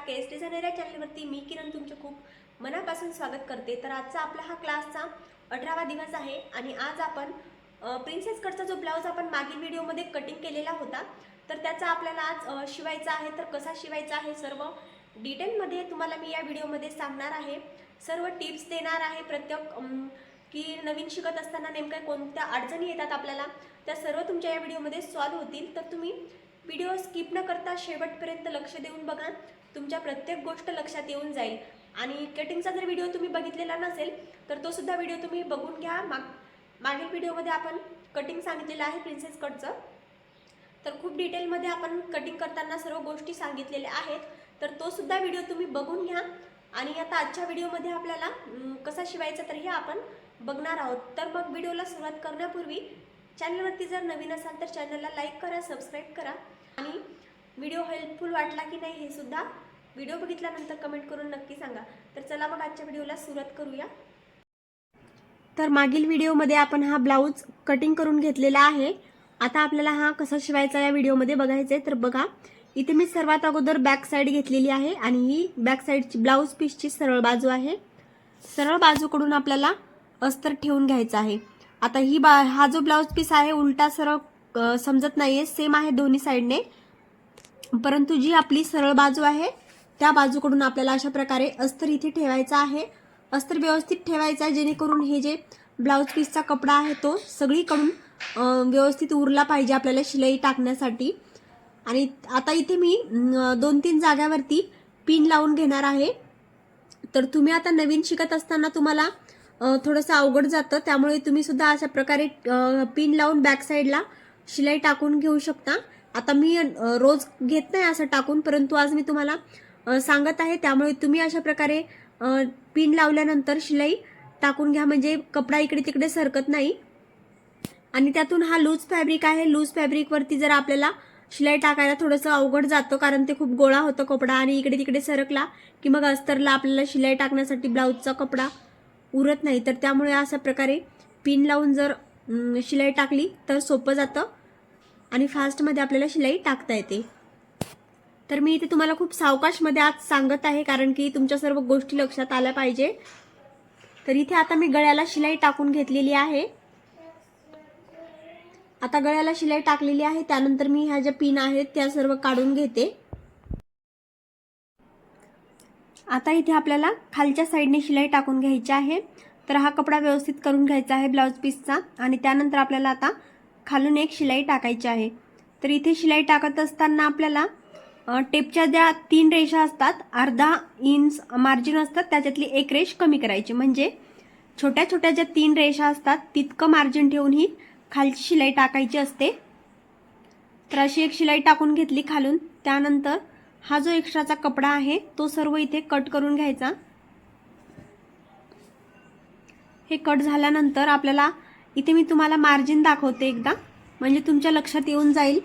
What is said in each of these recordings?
केस designer या चॅनलवरती मी किरण तुमचे खूप मनापासून स्वागत करते। तर आजचा आपला हा क्लासचा 18वा दिवस आहे आणि आज आपण प्रिन्सेस कटचा जो ब्लाउज आपण मागील व्हिडिओमध्ये कटिंग केलेला होता तर त्याचा आपल्याला आज शिवायचा आहे। तर कसा शिवायचा आहे सर्व डिटेलमध्ये तुम्हाला मी या व्हिडिओमध्ये सांगणार आहे, सर्व टिप्स देणार आहे। प्रत्येक की नवीन शिकत असताना नेमक्या कोणत्या अडचणी येतात आपल्याला त्या सर्व तुमच्या या व्हिडिओमध्ये सॉल्व्ह होतील। तर तुम्ही व्हिडिओ स्किप न करता शेवटपर्यंत लक्ष देऊन बघा, तुमच्या प्रत्येक गोष्ट लक्षात येऊन जाईल। आणि कटिंगचा जर व्हिडिओ तुम्ही बघितलेला नसेल तर तो सुद्धा व्हिडिओ तुम्ही बघून घ्या। मागील व्हिडिओमध्ये आपण कटिंग सांगितलेलं आहे प्रिन्सेस कटचं, तर खूप डिटेलमध्ये आपण कटिंग करताना सर्व गोष्टी सांगितलेल्या आहेत, तर तो सुद्धा व्हिडिओ तुम्ही बघून घ्या। आणि आता आजच्या व्हिडिओमध्ये आपल्याला कसा शिवायचा तर हे आपण बघणार आहोत। तर मग व्हिडिओला सुरुवात करण्यापूर्वी चॅनलवरती जर नवीन असाल तर चॅनलला लाईक करा, सबस्क्राईब करा आणि व्हिडिओ हेल्पफुल वाटला की नाही हे सुद्धा व्हिडिओ बघितल्यानंतर कमेंट करून नक्की सांगा। तर चला मग आजच्या व्हिडिओला सुरुवात करूया। तर मागील व्हिडिओमध्ये आपण हा ब्लाउज कटिंग करून घेतलेला आहे। आता आपल्याला हा कसा शिवायचा या व्हिडिओमध्ये बघायचा आहे। तर बघा, इथे मी सर्वात अगोदर बॅक साइड घेतलेली आहे आणि ही बॅक साइडची ब्लाउज पीसची सरळ बाजू आहे। सरळ बाजूकडून आपल्याला अस्तर ठेवून घ्यायचा आहे। आता ही हा जो ब्लाउज पीस आहे उलटा सरळ समजत नाहीये, सेम आहे दोन्ही साइडने, परंतु जी आपली सरळ बाजू आहे त्या बाजूकडून आपल्याला अशा प्रकारे अस्तर इथे ठेवायचा आहे। अस्तर व्यवस्थित ठेवायचा जेणेकरून हे जे ब्लाउज पीसचा कपडा आहे तो सगळीकडून व्यवस्थित उरला पाहिजे आपल्याला शिलाई टाकण्यासाठी। आणि आता इथे मी 2-3 जागावरती पिन लावून घेणार आहे। तर तुम्ही आता नवीन शिकत असताना तुम्हाला थोडंसं अवघड जातं, त्यामुळे तुम्ही सुद्धा अशा प्रकारे पिन लावून बॅक साइडला शिलाई टाकून घेऊ शकता। आता मी रोज घेत नाही असं टाकून, परंतु आज मी तुम्हाला सांगत आहे, त्यामुळे तुम्ही अशा प्रकारे पिन लावल्यानंतर शिलाई टाकून घ्या, म्हणजे कपडा इकडे तिकडे सरकत नाही। आणि त्यातून हा लूज फॅब्रिक आहे, लूज फॅब्रिकवरती जर आपल्याला शिलाई टाकायला थोडंसं अवघड जातं, कारण ते खूप गोळा होतं कपडा आणि इकडे तिकडे सरकला की मग अस्तरला आपल्याला शिलाई टाकण्यासाठी ब्लाउजचा कपडा उरत नाही। तर त्यामुळे अशा प्रकारे पिन लावून जर शिलाई टाकली तर सोपं जातं आणि फास्टमध्ये आपल्याला शिलाई टाकता येते। तर मी इथे तुम्हाला खूप सावकाशमध्ये आज सांगत आहे, कारण की तुमच्या सर्व गोष्टी लक्षात आल्या पाहिजे। तर इथे आता मी गळ्याला शिलाई टाकून घेतलेली आहे। आता गळ्याला शिलाई टाकलेली आहे, त्यानंतर मी ह्या ज्या पिन आहेत त्या सर्व काढून घेते। आता इथे आपल्याला खालच्या साईडने शिलाई टाकून घ्यायची आहे। तर हा कपडा व्यवस्थित करून घ्यायचा आहे ब्लाउज पीसचा आणि त्यानंतर आपल्याला आता खालून एक शिलाई टाकायची आहे। तर इथे शिलाई टाकत असताना आपल्याला टेपच्या ज्या 3 रेषा असतात, अर्धा इंच मार्जिन असतात, त्याच्यातली एक रेष कमी करायची, म्हणजे छोट्या छोट्या ज्या 3 रेषा असतात तितकं मार्जिन ठेवून ही खालची शिलाई टाकायची असते। तर अशी एक शिलाई टाकून घेतली खालून, त्यानंतर हा जो एक्स्ट्राचा कपडा आहे तो सर्व इथे कट करून घ्यायचा। हे कट झाल्यानंतर आपल्याला इथे मी तुम्हाला मार्जिन दाखवते एकदा, म्हणजे तुमच्या लक्षात येऊन जाईल।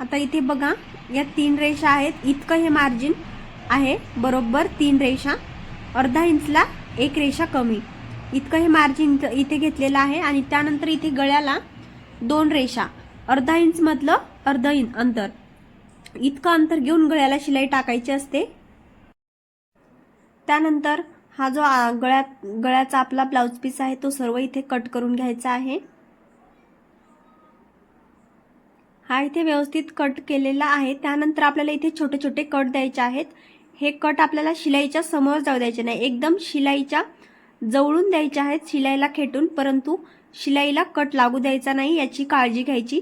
आता इथे बघा, या 3 रेषा आहेत, इतकं हे मार्जिन आहे, बरोबर 3 रेषा, अर्धा इंचला एक रेषा कमी, इतकं हे मार्जिन इथे घेतलेलं आहे। आणि त्यानंतर इथे गळ्याला 2 रेषा, अर्धा इंच मधलं अर्धा इंच अंतर, इतकं अंतर घेऊन गळ्याला शिलाई टाकायची असते। त्यानंतर हा जो गळ्याचा आपला ब्लाउज पीस आहे तो सर्व इथे कट करून घ्यायचा आहे। हा इथे व्यवस्थित कट केलेला आहे। त्यानंतर आपल्याला इथे छोटे छोटे कट द्यायचे आहेत। हे कट आपल्याला शिलाईच्या समोर जाऊ द्यायचे नाही, एकदम शिलाईच्या जवळून द्यायचे आहेत, शिलाईला खेटून, परंतु शिलाईला कट लागू द्यायचा नाही याची काळजी घ्यायची,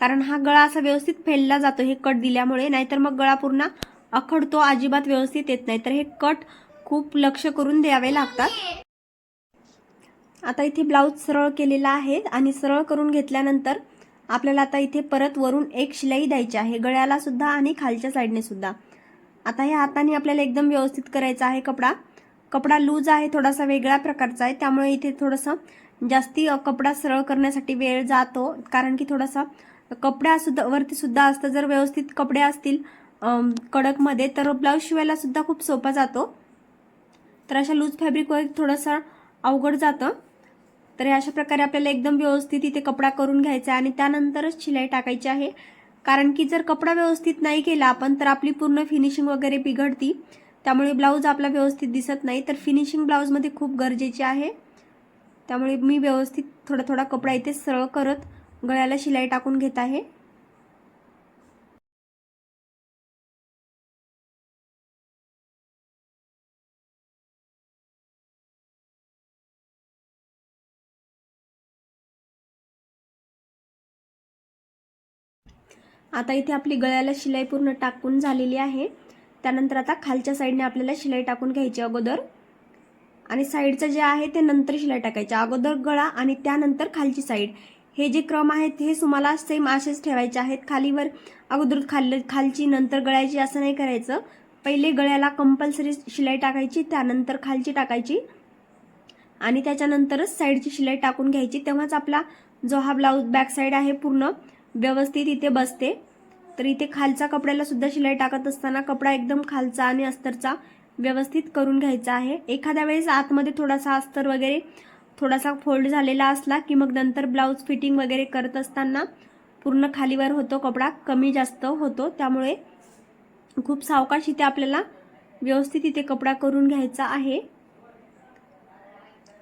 कारण हा गळा असा व्यवस्थित फेलला जातो हे कट दिल्यामुळे, नाहीतर मग गळा पूर्ण अखडतो, अजिबात व्यवस्थित येत नाही। तर हे कट खूप लक्ष करून द्यावे लागतात। आता इथे ब्लाउज सरळ केलेला आहे आणि सरळ करून घेतल्यानंतर आपल्याला आता इथे परत वरून एक शिलाई द्यायची आहे, गळ्याला सुद्धा आणि खालच्या साईडने सुद्धा। आता हे हाताने आपल्याला एकदम व्यवस्थित करायचा आहे। कपडा लूज आहे, थोडासा वेगळ्या प्रकारचा आहे, त्यामुळे इथे थोडंसं जास्ती कपडा सरळ करण्यासाठी वेळ जातो, कारण की थोडासा कपडा सुद्धा वरती सुद्धा असतं। जर व्यवस्थित कपडे असतील कडकमध्ये तर ब्लाउज शिवायला सुद्धा खूप सोपा जातो। तर अशा लूज फॅब्रिकवर थोडंसं अवघड जातं। तर अशा प्रकारे आपल्याला एकदम व्यवस्थित इथे कपडा करून घ्यायचा आहे आणि त्यानंतरच शिलाई टाकायची आहे, कारण की जर कपडा व्यवस्थित नाही केला आपण तर आपली पूर्ण फिनिशिंग वगैरे बिघडती, त्यामुळे ब्लाऊज आपला व्यवस्थित दिसत नाही. तर फिनिशिंग ब्लाऊजमध्ये खूप गरजेची आहे. त्यामुळे मी व्यवस्थित थोडा थोडा कपडा इथे सरळ करत गळ्याला शिलाई टाकून घेत आहे. आता इथे आपली गळ्याला शिलाई पूर्ण टाकून झालेली आहे. त्यानंतर आता खालच्या साईडने आपल्याला शिलाई टाकून घ्यायची अगोदर, आणि साईडचं जे आहे ते नंतर शिलाई टाकायची. अगोदर गळा आणि त्यानंतर खालची साईड, हे जे क्रम आहेत हे तुम्हाला सेम असेच ठेवायचे आहेत. खालीवर अगोदर खालची नंतर गळ्याची असं नाही करायचं. पहिले गळ्याला कंपल्सरी शिलाई टाकायची, त्यानंतर खालची टाकायची आणि त्याच्यानंतरच साईडची शिलाई टाकून घ्यायची. तेव्हाच आपला जो हा ब्लाऊज बॅक साईड आहे पूर्ण व्यवस्थित इथे बसते. तर इथे खालच्या कपड्याला सुद्धा शिलाई टाकत असताना कपडा एकदम खालचा आणि अस्तरचा व्यवस्थित करून घ्यायचा आहे. एखाद्या वेळेस आतमध्ये थोडासा अस्तर वगैरे थोडासा फोल्ड झालेला असला की मग नंतर ब्लाऊज फिटिंग वगैरे करत असताना पूर्ण खालीवर होतो, कपडा कमी जास्त होतो. त्यामुळे खूप सावकाश इथे आपल्याला व्यवस्थित इथे कपडा करून घ्यायचा आहे.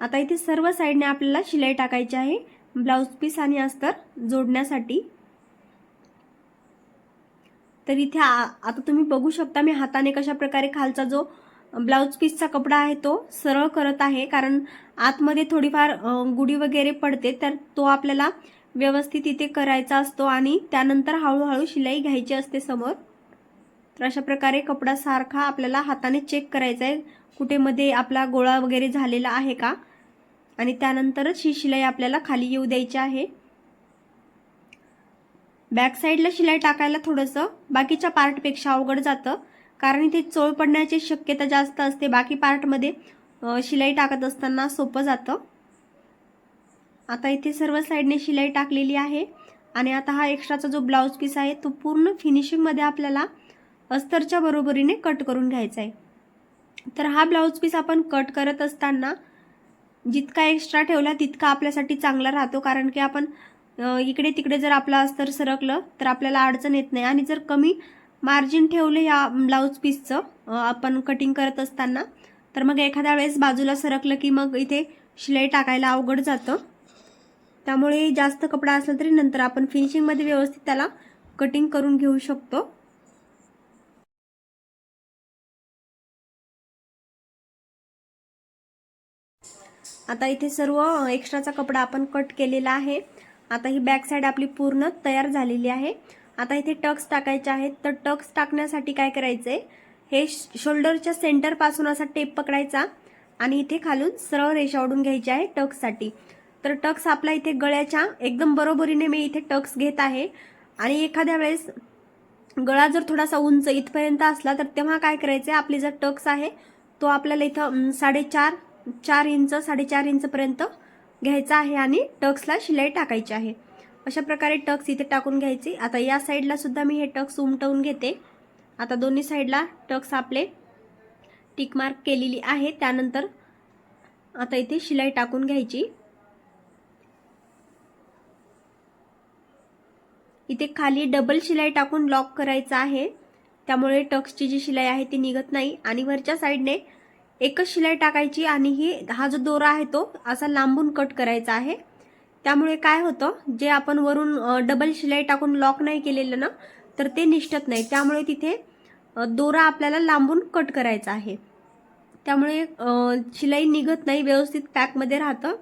आता इथे सर्व साईडने आपल्याला शिलाई टाकायची आहे ब्लाऊज पीस आणि अस्तर जोडण्यासाठी. तर इथे आता तुम्ही बघू शकता मी हाताने कशा प्रकारे खालचा जो ब्लाऊज पीसचा कपडा आहे तो सरळ करत आहे, कारण आतमध्ये थोडीफार गुढी वगैरे पडते, तर तो आपल्याला व्यवस्थित इथे करायचा असतो आणि त्यानंतर हळूहळू शिलाई घ्यायची असते समोर. तर अशा प्रकारे कपडा सारखा आपल्याला हाताने चेक करायचा आहे कुठे मध्ये आपला गोळा वगैरे झालेला आहे का, आणि त्यानंतरच ही शिलाई आपल्याला खाली येऊ द्यायची आहे. बॅक साईडला शिलाई टाकायला थोडंसं बाकीच्या पार्टपेक्षा अवघड जातं, कारण इथे चोळ पडण्याची शक्यता जास्त असते. बाकी पार्टमध्ये शिलाई टाकत असताना सोपं जातं. आता इथे सर्व साईडने शिलाई टाकलेली आहे आणि आता हा एक्स्ट्राचा जो ब्लाऊज पीस आहे तो पूर्ण फिनिशिंगमध्ये आपल्याला अस्तरच्या बरोबरीने कट करून घ्यायचा आहे. तर हा ब्लाऊज पीस आपण कट करत असताना जितका एक्स्ट्रा ठेवला तितका आपल्यासाठी चांगला राहतो, कारण की आपण इकडे तिकडे जर आपलं अस्तर सरकलं तर आपल्याला अडचण येत नाही. आणि जर कमी मार्जिन ठेवले या ब्लाऊज पीसचं आपण कटिंग करत असताना तर मग एखाद्या वेळेस बाजूला सरकलं की मग इथे शिलाई टाकायला अवघड जातं. त्यामुळे जास्त कपडा असला तरी नंतर आपण फिनिशिंगमध्ये व्यवस्थित त्याला कटिंग करून घेऊ शकतो. आता इथे सर्व एक्स्ट्राचा कपडा आपण कट केलेला आहे. आता ही बॅक साईड आपली पूर्ण तयार झालेली आहे. आता इथे टक्स टाकायचे आहेत. तर टक्स टाकण्यासाठी काय करायचंय, हे शोल्डरच्या सेंटर पासून असा टेप पकडायचा आणि इथे खालून सरळ रेषा ओढून घ्यायची आहे टक्ससाठी. तर टक्स आपला इथे गळ्याच्या एकदम बरोबरीने मी इथे टक्स घेत आहे. आणि एखाद्या वेळेस गळा जर थोडासा उंच इथपर्यंत असला तर तेव्हा काय करायचंय, आपली जर टक्स आहे तो आपल्याला इथं 4.5 इंच पर्यंत घ्यायचा आहे आणि टक्सला शिलाई टाकायची आहे. अशा प्रकारे टक्स इथे टाकून घ्यायची. आता या साईडला सुद्धा मी हे टक्स उमटवून घेते. आता दोन्ही साईडला टक्स आपले टिक मार्क केलेली आहे. त्यानंतर आता इथे शिलाई टाकून घ्यायची. इथे खाली डबल शिलाई टाकून लॉक करायचा आहे, त्यामुळे टक्सची जी शिलाई आहे ती निघत नाही. आणि वरच्या साईडने एकच शिलाई टाकायची आणि हा जो दोरा आहे तो असा लांबून कट करायचा आहे. त्यामुळे काय होतं, जे आपण वरून डबल शिलाई टाकून लॉक नाही केलेलं ना तर ते निष्ठत नाही. त्यामुळे तिथे दोरा आपल्याला लांबून कट करायचा आहे. त्यामुळे शिलाई निघत नाही, व्यवस्थित पॅकमध्ये राहतं.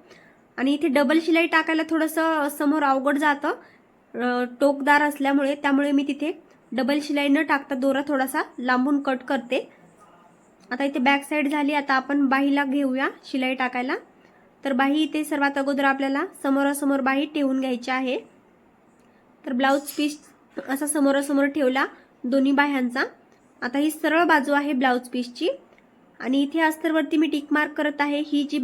आणि इथे डबल शिलाई टाकायला थोडंसं समोर अवघड जातं टोकदार असल्यामुळे, त्यामुळे मी तिथे डबल शिलाई न टाकता दोरा थोडासा लांबून कट करते. आता इथे बॅक साईड झाली. आता आपण बाहीला घेऊया शिलाई टाकायला. तर बाही इथे सर्वात अगोदर आपल्याला समोरासमोर बाही ठेवून घ्यायची आहे. तर ब्लाऊज पीस असा समोरासमोर ठेवला दोन्ही बाह्यांचा. आता ही सरळ बाजू आहे ब्लाऊज पीसची आणि इथे अस्तरवरती मी टिक मार्क करत आहे. ही जी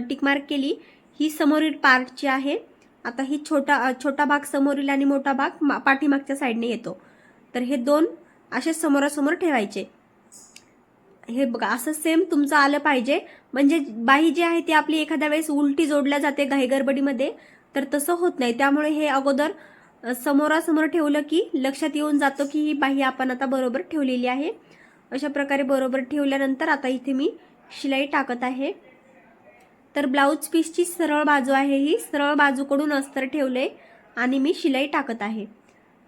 टिक मार्क केली ही समोरील पार्टची आहे. आता ही छोटा भाग समोरील आणि मोठा भाग पाठीमागच्या साईडने येतो. तर हे दोन असे समोरासमोर ठेवायचे. हे बघा असं सेम तुमचं आलं पाहिजे, म्हणजे बाही जी आहे ती आपली एखाद्या वेळेस उलटी जोडल्या जाते घाईगडबडीमध्ये, तर तसं होत नाही. त्यामुळे हे अगोदर समोरासमोर ठेवलं की लक्षात येऊन जातो की ही बाही आपण आता बरोबर ठेवलेली आहे। अशा प्रकारे बरोबर ठेवल्यानंतर आता इथे मी शिलाई टाकत आहे। तर ब्लाउज पीसची सरळ बाजू आहे, ही सरळ बाजूकडून अस्तर ठेवले आणि मी शिलाई टाकत आहे।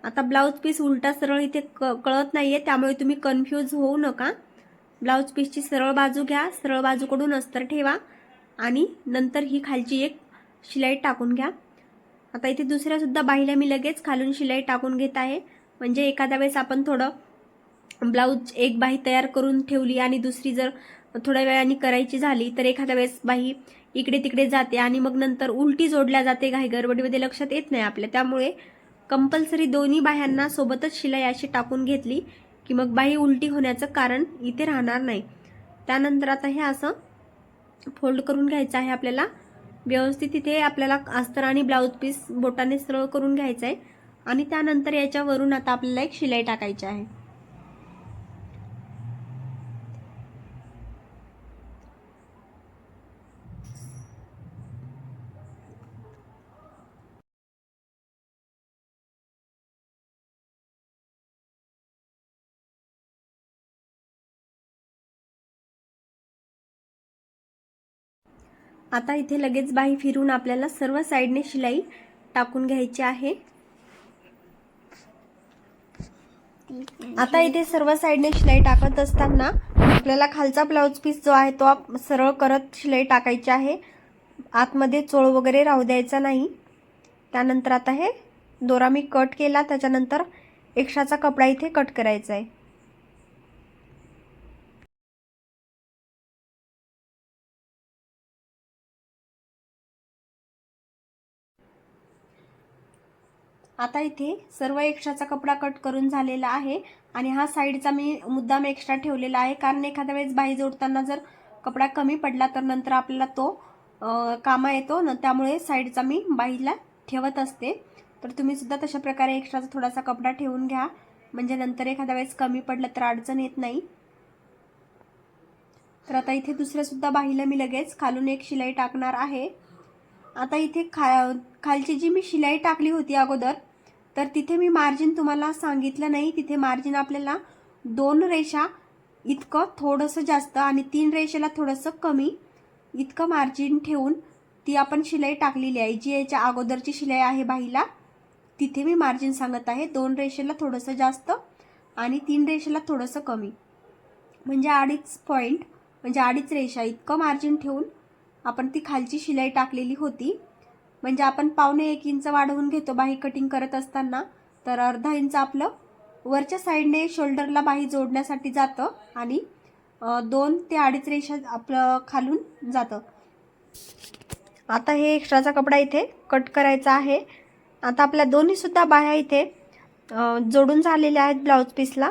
आता ब्लाउज पीस उलटा सरळ इथे कळत नाहीये, त्यामुळे तुम्ही कन्फ्यूज होऊ नका। ब्लाउज पीसची सरळ बाजू घ्या, सरळ बाजूकडून अस्तर ठेवा आणि नंतर ही खालची एक शिलाई टाकून घ्या। आता इथे दुसऱ्या सुद्धा बाहीला मी लगेच खालून शिलाई टाकून घेत आहे, म्हणजे एखाद्या वेळेस आपण थोडं ब्लाउज एक बाही तयार करून ठेवली आणि दुसरी जर थोड्या वेळाने करायची झाली तर एखाद्या वेळेस बाही इकडे तिकडे जाते आणि मग नंतर उलटी जोडल्या जाते, घाई गडबडीमध्ये लक्षात येत नाही आपल्या। त्यामुळे कंपल्सरी दोन्ही बाह्यांना सोबतच शिलाई अशी टाकून घेतली की मग बाही उलटी होण्याचं कारण इथे राहणार नाही। त्यानंतर आता हे असं फोल्ड करून घ्यायचं आहे आपल्याला व्यवस्थित। इथे आपल्याला अस्तर आणि ब्लाउज पीस बोटाने सरळ करून घ्यायचं आहे आणि त्यानंतर याच्यावरून आता आपल्याला एक शिलाई टाकायची आहे। आता इथे लगेच बाही फिरून आपल्याला सर्व साइडने शिलाई टाकून घ्यायची आहे। आता इथे सर्व साइडने शिलाई टाकत असताना आपल्याला खालचा ब्लाउज पीस जो आहे तो सरळ करत शिलाई टाकायची आहे, आतमध्ये चोळ वगैरे राहू द्यायचा नाही। त्यानंतर आता हे दोरा मी कट केला, त्याच्यानंतर एक्स्ट्राचा कपडा इथे कट करायचा आहे। आता इथे सर्व एक्स्ट्राचा कपडा कट करून झालेला आहे आणि हा साइडचा मी मुद्दाम एक्स्ट्रा ठेवलेला आहे, कारण एखाद्या वेळेस बाही जोडताना जर कपडा कमी पडला तर नंतर आपल्याला तो कामा येतो ना, त्यामुळे साइडचा मी बाहीला ठेवत असते। तर तुम्ही सुद्धा तशा प्रकारे एक्स्ट्राचा थोडासा कपडा ठेवून घ्या, म्हणजे नंतर एखाद्या वेळेस कमी पडलं तर अडचण येत नाही। तर आता इथे दुसऱ्या सुद्धा बाहीला मी लगेच खालून एक शिलाई टाकणार आहे। आता इथे खालची जी मी शिलाई टाकली होती अगोदर, तर तिथे मी मार्जिन तुम्हाला सांगितलं नाही। तिथे मार्जिन आपल्याला 2 रेषा इतकं थोडंसं जास्त आणि 3 रेषेला थोडंसं कमी इतकं मार्जिन ठेवून ती आपण शिलाई टाकलेली आहे। जी याच्या अगोदरची शिलाई आहे बाहीला, तिथे मी मार्जिन सांगत आहे 2 रेषेला थोडंसं जास्त आणि 3 रेषेला थोडंसं कमी, म्हणजे 2.5 पॉइंट म्हणजे 2.5 रेषा इतकं मार्जिन ठेवून आपण ती खालची शिलाई टाकलेली होती। म्हणजे आपण 1.25 इंच वाढवून घेतो बाही कटिंग करत असताना, तर अर्धा इंच आपलं वरच्या साइडने शोल्डरला बाही जोडण्यासाठी जातं आणि 2 ते 2.5 रेषा आपलं खालून जातं। आता हे एक्स्ट्राचा कपडा इथे कट करायचा आहे। आता आपल्या दोन्ही सुद्धा बाह्या इथे जोडून झालेल्या आहेत ब्लाउज पीसला।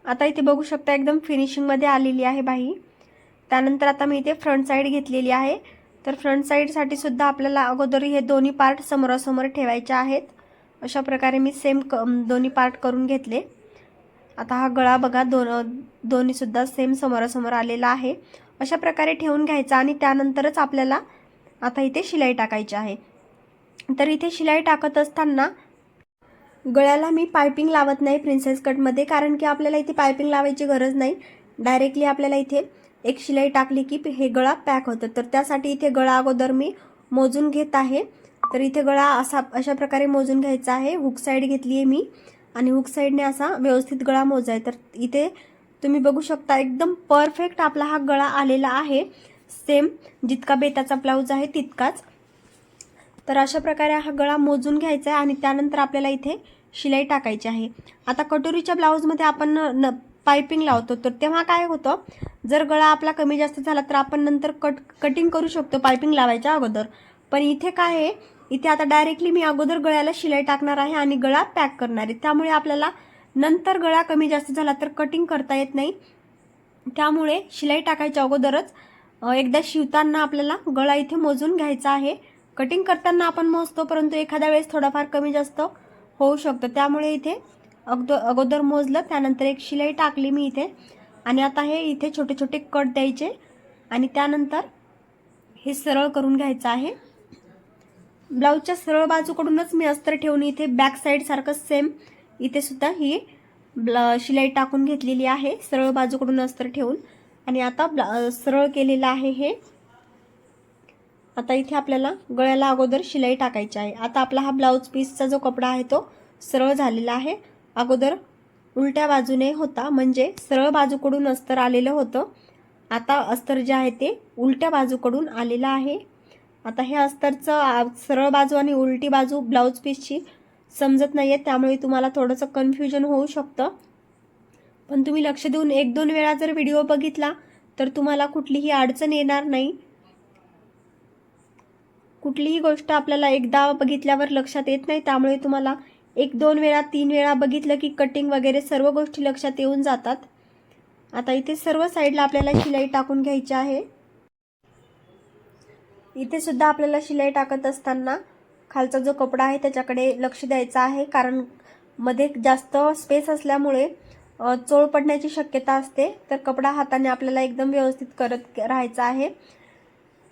आता इथे बघू शकता एकदम फिनिशिंग मध्ये आलेली आहे बाही। त्यानंतर आता मी इथे फ्रंट साइड घेतलेली आहे, तर फ्रंट साइड साठी सुद्धा आपल्याला अगोदर हे दोन्ही पार्ट समोरासमोर ठेवायचे आहेत। अशा प्रकारे मी सेम दोन्ही पार्ट करून घेतले। आता हा गळा बघा दोन्ही सुद्धा सेम समोरासमोर आलेला आहे। अशा प्रकारे ठेवून घ्यायचा आणि त्यानंतरच आपल्याला आता इथे शिलाई टाकायची आहे। तर इथे शिलाई टाकत असताना गळ्याला मी पाइपिंग लावत नाही प्रिन्सेस कट मध्ये, कारण की आपल्याला इथे पाइपिंग लावायची गरज नाही। डायरेक्टली आपल्याला इथे एक शिलाई टाकली की हे गळा पॅक होतं। तर त्यासाठी इथे गळा अगोदर मी मोजून घेत आहे। तर इथे गळा अशा प्रकारे मोजून घ्यायचा आहे। हुक साइड घेतली आहे मी आणि हुक साइडने असा व्यवस्थित गळा मोजायचा। तर इथे तुम्ही बघू शकता एकदम परफेक्ट आपला हा गळा आलेला आहे, सेम जितका बेताचा ब्लाउज आहे तितकाच। तर अशा प्रकारे हा गळा मोजून घ्यायचा आहे आणि त्यानंतर आपल्याला इथे शिलाई टाकायची आहे। आता कटोरीच्या ब्लाउज मध्ये आपण पाइपिंग लावतो, तर तेव्हा काय होतं, जर गळा आपला कमी जास्त झाला तर आपण नंतर कटिंग करू शकतो पाइपिंग लावायच्या अगोदर। पण इथे काय आहे, इथे आता डायरेक्टली मी अगोदर गळ्याला शिलाई टाकणार आहे आणि गळा पॅक करणार आहे। त्यामुळे आपल्याला नंतर गळा कमी जास्त झाला तर कटिंग करता येत नाही। त्यामुळे शिलाई टाकायच्या अगोदरच एकदा शिवताना आपल्याला गळा इथे मोजून घ्यायचा आहे। कटिंग करताना आपण मोजतो, परंतु एखाद्या वेळेस थोडाफार कमी जास्त होऊ शकतो। त्यामुळे इथे अगोदर मोजलं, त्यानंतर एक शिलाई टाकली मी इथे आणि आता हे इथे छोटे छोटे कट द्यायचे। आणि त्यानंतर हे सरळ करून घ्यायचं आहे। ब्लाऊजच्या सरळ बाजूकडूनच मी अस्तर ठेवून इथे बॅक साइड सारखं सेम इथे सुद्धा ही शिलाई टाकून घेतलेली आहे सरळ बाजूकडून अस्तर ठेवून। आणि आता सरळ केलेलं आहे हे। आता इथे आपल्याला गळ्याला अगोदर शिलाई टाकायची आहे। आता आपला हा ब्लाऊज पीसचा जो कपडा आहे तो सरळ झालेला आहे। अगोदर उलट्या बाजूने होता, म्हणजे सरळ बाजूकडून अस्तर आलेलं होतं। आता अस्तर जे आहे ते उलट्या बाजूकडून आलेलं आहे। आता हे अस्तरचं सरळ बाजू आणि उलटी बाजू ब्लाऊज पीसची समजत नाहीये, त्यामुळे तुम्हाला थोडंसं कन्फ्युजन होऊ शकतं। पण तुम्ही लक्ष देऊन 1-2 वेळा जर व्हिडिओ बघितला तर तुम्हाला कुठलीही अडचण येणार नाही। कुठलीही गोष्ट आपल्याला एकदा बघितल्यावर लक्षात येत नाही, त्यामुळे तुम्हाला 1-2 वेळा 3 वेळा बघितलं की कटिंग वगैरे सर्व गोष्टी लक्षात येऊन जातात। आता इथे सर्व साईडला आपल्याला शिलाई टाकून घ्यायची आहे। इथे सुद्धा आपल्याला शिलाई टाकत असताना खालचा जो कपडा आहे त्याच्याकडे लक्ष द्यायचं आहे, कारण मध्ये जास्त स्पेस असल्यामुळे चोळ पडण्याची शक्यता असते। तर कपडा हाताने आपल्याला एकदम व्यवस्थित करत राहायचा आहे।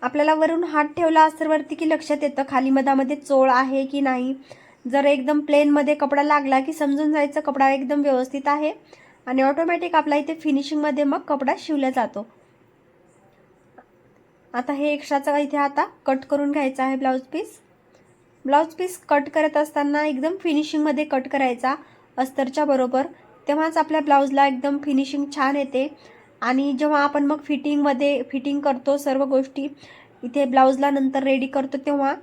आपल्याला वरून हात ठेवला अस्तरवरती की लक्षात येतं खाली मधामध्ये चोळ आहे की नाही। जर एकदम प्लेन मध्ये कपडा लागला की समजून जायचं कपडा एकदम व्यवस्थित आहे आणि ऑटोमॅटिक आपला इथे फिनिशिंग मध्ये मग कपडा शिवला जातो। आता हे एक्स्ट्राचा इथे आता कट करून घ्यायचा आहे blouse piece. Blouse piece cut करत असताना एकदम फिनिशिंग मध्ये कट करायचा अस्तरच्या बरोबर, तेव्हाच आपल्या ब्लाऊजला एकदम फिनिशिंग छान येते। आणि जेव्हा आपण मग फिटिंग करतो सर्व गोष्टी इथे ब्लाऊजला नंतर रेडी करतो, तेव्हा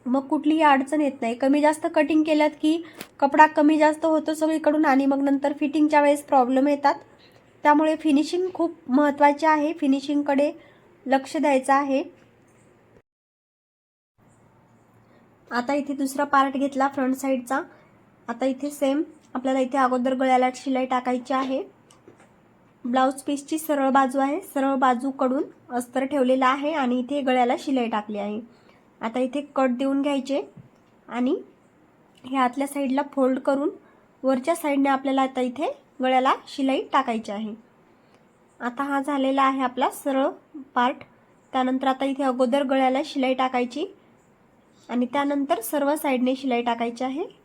मग कुठलीही अडचण येत नाही। कमी जास्त कटिंग केलं की कपडा कमी जास्त होतो सगळीकडून आणि मग नंतर फिटिंगच्या वेळेस प्रॉब्लेम येतात। त्यामुळे फिनिशिंग खूप महत्त्वाची आहे, फिनिशिंगकडे लक्ष द्यायचं आहे। आता इथे दुसरा पार्ट घेतला फ्रंट साइडचा। आता इथे सेम आपल्याला इथे अगोदर गळ्याला शिलाई टाकायची आहे। ब्लाऊज पीसची सरळ बाजू आहे, सरळ बाजूकडून अस्तर ठेवलेला आहे आणि इथे गळ्याला शिलाई टाकली आहे। आता इथे कट देऊन घ्यायचे आणि हे आतल्या साईडला फोल्ड करून वरच्या साईडने आपल्याला आता इथे गळ्याला शिलाई टाकायची आहे। आता हा झालेला आहे आपला सरळ पार्ट। त्यानंतर आता इथे अगोदर गळ्याला शिलाई टाकायची आणि त्यानंतर सर्व साईडने शिलाई टाकायची आहे।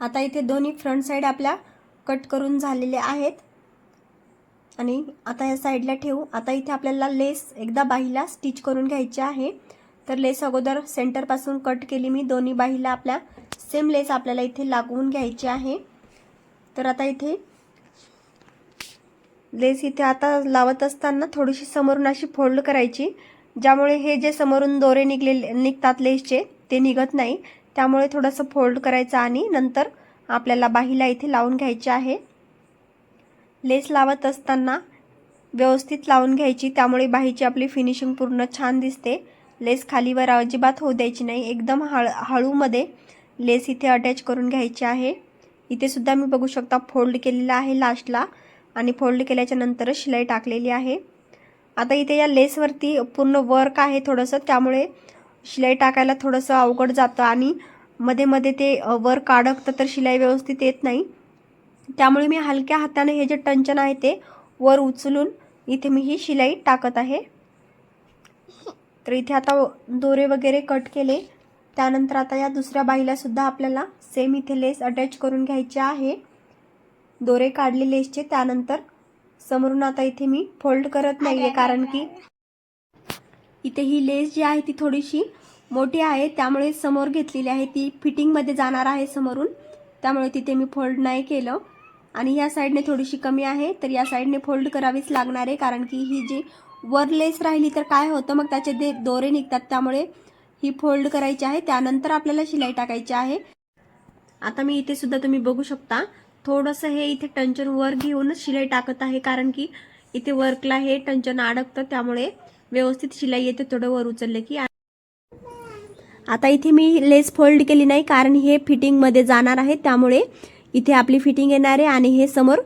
आता इथे दोन्ही फ्रंट साइड आपल्या कट करून झालेले आहेत आणि आता या साइडला ठेवू। आता इथे आपल्याला लेस एकदा बाहीला स्टिच करून घ्यायची आहे। तर लेस अगोदर सेंटर पासून कट केली मी, दोन्ही बाहीला आपल्या सेम लेस आपल्याला इथे लागवून घ्यायची आहे। तर आता इथे लेस इथे आता लावत असताना थोडीशी समोरून अशी फोल्ड करायची, ज्यामुळे हे जे समोरून दोरे निघतात लेसचे ते निघत नाही। त्यामुळे थोडंसं फोल्ड करायचं आणि नंतर आपल्याला बाहीला इथे लावून घ्यायचे आहे। लेस लावत असताना व्यवस्थित लावून घ्यायची, त्यामुळे बाहीची आपली फिनिशिंग पूर्ण छान दिसते। लेस खालीवर अजिबात होऊ द्यायची नाही, एकदम हळूमध्ये लेस इथे अटॅच करून घ्यायची आहे। इथे सुद्धा मी बघू शकता फोल्ड केलेला आहे लास्टला आणि फोल्ड केल्याच्या नंतरच शिलाई टाकलेली आहे। आता इथे या लेसवरती पूर्ण वर्क आहे थोडंसं, त्यामुळे शिलाई टाकायला थोडंसं अवघड जातं आणि मध्ये मध्ये ते वर्क अडकतं तर शिलाई व्यवस्थित येत नाही. त्यामुळे मी हलक्या हाताने हे जे टंचन आहे ते वर उचलून इथे मी ही शिलाई टाकत आहे. तर इथे आता दोरे वगैरे कट केले. त्यानंतर आता या दुसऱ्या बाहीला सुद्धा आपल्याला सेम इथे लेस अटॅच करून घ्यायचे आहे. दोरे काढले लेसचे. त्यानंतर समोरून आता इथे मी फोल्ड करत नाहीये कारण की इथे ही लेस जी आहे ती थोडीशी मोठी आहे, त्यामुळे समोर घेतलेली आहे ती फिटिंगमध्ये जाणार आहे समोरून, त्यामुळे तिथे मी फोल्ड नाही केलं. आणि या साईडने थोडीशी कमी आहे तर या साईडने फोल्ड करावीच लागणार आहे, कारण की ही जी वर लेस राहिली तर काय होतं मग त्याचे दोरे निघतात, त्यामुळे ही फोल्ड करायची आहे. त्यानंतर आपल्याला शिलाई टाकायची आहे. आता मी इथे सुद्धा तुम्ही बघू शकता थोडंसं हे इथे टंचन वर घेऊनच शिलाई टाकत आहे, कारण की इथे वर्कला हे टंचन अडकतं, त्यामुळे व्यवस्थित शिलाई येते थोडं वर उचलले की. आता इथे मी लेस फोल्ड केली नाही कारण हे फिटिंगमध्ये जाणार आहे, त्यामुळे इथे आपली फिटिंग येणार आहे आणि हे समोर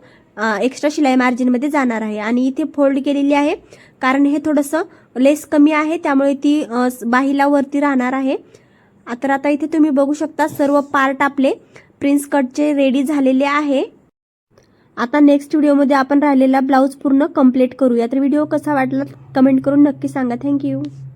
एक्स्ट्रा शिलाई मार्जिनमध्ये जाणार आहे. आणि इथे फोल्ड केलेली आहे कारण हे थोडंसं लेस कमी आहे, त्यामुळे ती बाहीला वरती राहणार आहे. तर आता इथे तुम्ही बघू शकता सर्व पार्ट आपले प्रिन्स कटचे रेडी झालेले आहे. आता नेक्स्ट व्हिडिओमध्ये आपण राहिलेला ब्लाऊज पूर्ण कंप्लीट करूया. तर व्हिडिओ कसा वाटला कमेंट करून नक्की सांगा. थँक्यू.